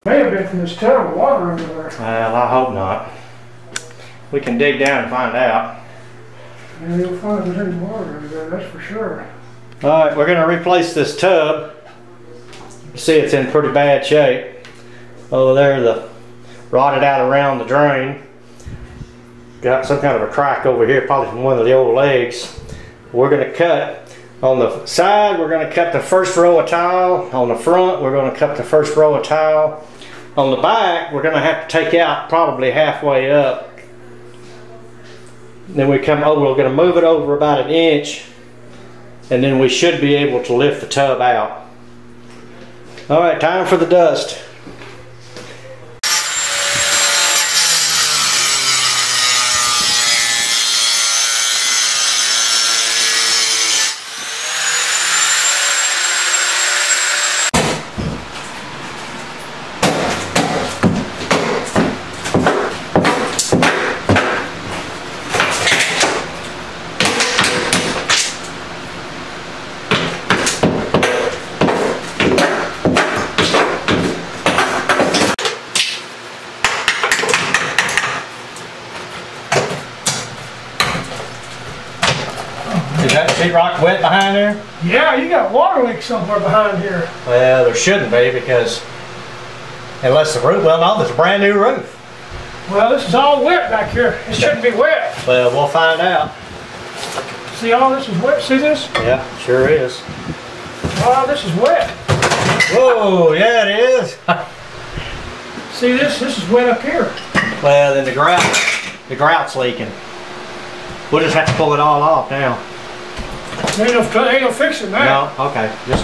May have been from this terrible water under there. Well, I hope not. We can dig down and find out. Yeah, you'll find there's any water under there, that's for sure. Alright, we're going to replace this tub. You see it's in pretty bad shape. Over there, the rotted out around the drain. Got some kind of a crack over here, probably from one of the old legs. We're going to cut on the side, we're going to cut the first row of tile. On the front, we're going to cut the first row of tile. On the back, we're going to have to take out probably halfway up. Then we come over, we're going to move it over about 1 inch, and then we should be able to lift the tub out. All right, time for the dust. Is that sheetrock wet behind there? Yeah, you got water leak somewhere behind here. Well, there shouldn't be, because unless the roof, well, no, there's a brand new roof. Well, this is all wet back here. It shouldn't be wet. Well, we'll find out. See, all this is wet. See this? Yeah, sure is. Oh, this is wet. Whoa, yeah, it is. See this? This is wet up here. Well, then the grout's leaking. We'll just have to pull it all off now. Ain't no fixing that. No, okay, just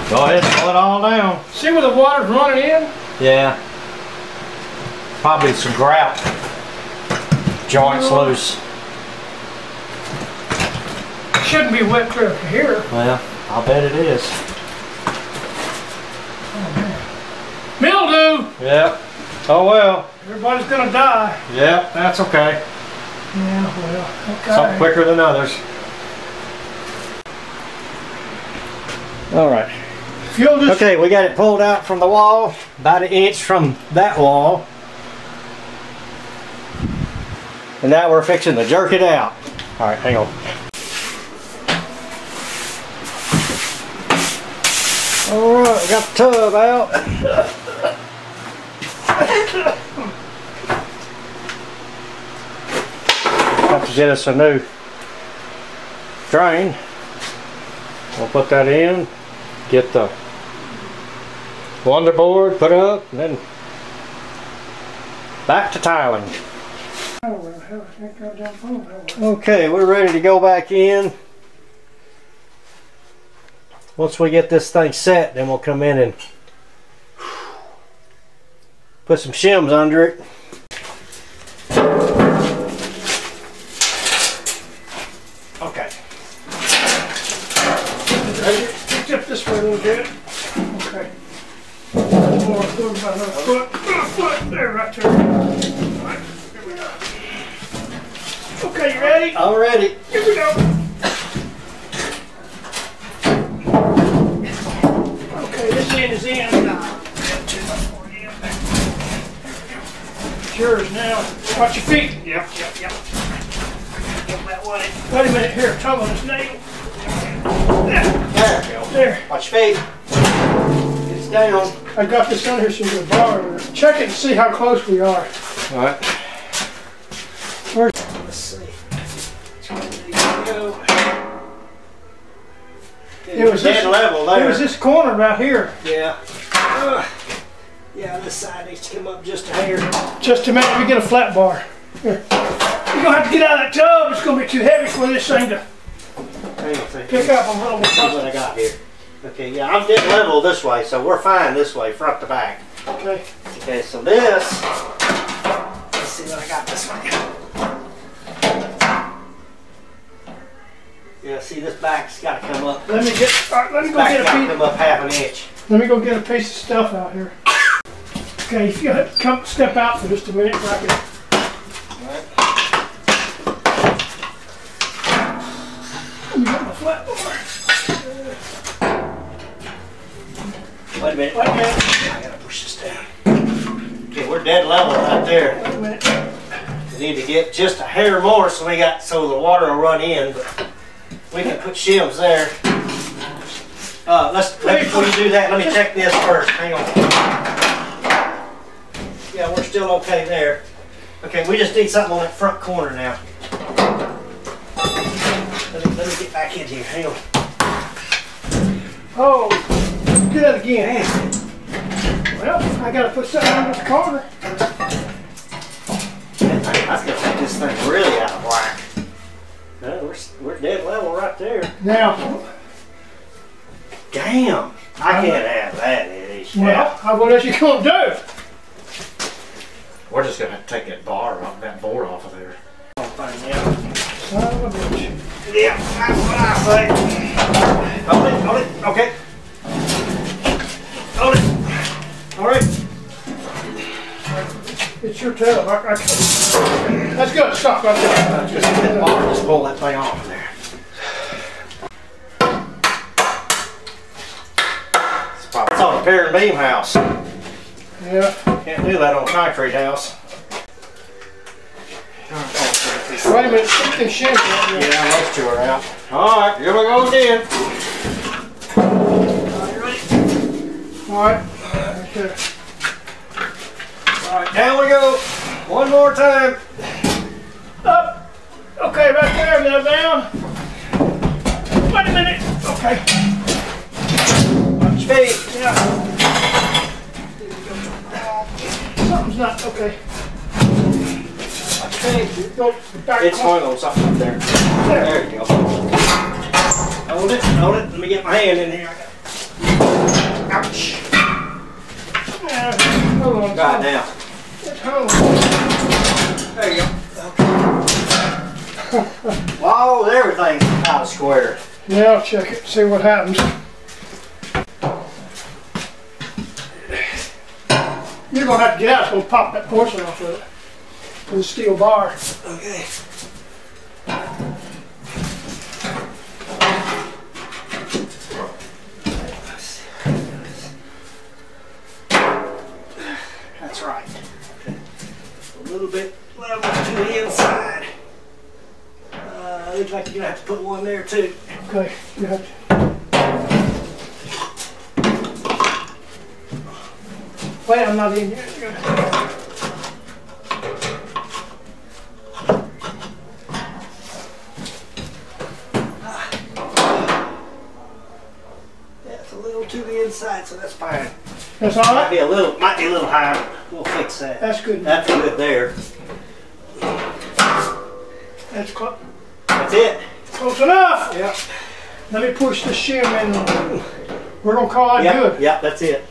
go ahead and pull it all down. See where the water's running in? Yeah. Probably some grout. Joints loose. Shouldn't be wet clear up to here. Well, I'll bet it is. Oh, man. Mildew! Yep. Oh well. Everybody's gonna die. Yep, that's okay. Yeah, well, okay. Some quicker than others. Alright. Okay, we got it pulled out from the wall, about 1 inch from that wall. And now we're fixing to jerk it out. Alright, hang on. Alright, we got the tub out. Have to get us a new drain. We'll put that in, get the wonder board put up, and then back to tiling. Okay, we're ready to go back in. Once we get this thing set, then we'll come in and put some shims under it. Okay. Picked up this way a little bit. Okay. More, about another foot. There, right there. All right, here we go. Okay, you ready? I'm ready. Here we go. Okay, this end is in. Yours now. Watch your feet. Yep. That way. Wait a minute here. Tug on this nail. There we go. There. Watch your feet. It's down. I got this on here so you can borrow it. Check it and see how close we are. Alright. Let's see. It was dead level there. It was this corner right here. Yeah. Yeah, this side needs to come up just a hair. Just a minute, we get a flat bar. Here. You're gonna have to get out of that tub. It's gonna be too heavy for this thing to pick up a little bit. See what I got here. Okay, yeah, I'm getting level this way, so we're fine this way, front to back. Okay. Okay, so this, let's see what I got this way. Yeah, see this back's got to come up. Let me get. All right, let me go get a piece. Come up half an inch. Let me go get a piece of stuff out here. Okay, if you come step out for just a minute, so I can. Let me get my flat bar. Wait a minute. Wait a minute. I gotta push this down. we're dead level right there. Wait a minute. We need to get just a hair more so the water will run in, but we can put shims there. Before you do that, let me check this first. Hang on. Yeah, we're still okay there. Okay, we just need something on that front corner now. Let me get back in here. Hang on. Oh, do that again. Well, I gotta put something on this corner. That's gonna take this thing really out of whack. No, we're dead level right there. Now, damn, I can't have that, Eddie. well, what else you gonna do? We're just gonna have to take that board off of there. Yeah, Son of a bitch. yeah, that's what I say. Hold it, okay. Hold it. All right. It's your tub. That's good. Stop right there. Just pull that thing off of there. It's on a pier and beam house. Yeah. Can't do that on a concrete house. Wait a minute. Stick them shims out there. Yeah, those two are out. All right, here we go again. All right. Okay. All right, down we go. One more time. Up. Okay, right there. Now down. Wait a minute. Okay. Watch your feet. Yeah. Something's not okay. Watch your feet. Go back. It's hung on something up there. There you go. Hold it. Let me get my hand in here. Ouch. Yeah. Hold on. Got it now. Hold on. There you go. Whoa, everything's out of square. Yeah, I'll check it. See what happens. You're gonna have to get out. It's gonna pop that porcelain off of it with a steel bar. Okay. That's right. A little bit level to the inside. Looks like you're gonna have to put one there too. Okay, you have to. Wait, I'm not in yet. That's a little to the inside, so that's fine. That's all Might right? be a little high. We'll fix that. That's good. That's good there. That's close. That's it. Close enough. Yep. Let me push the shim in. We're gonna call that good. Yep, that's it.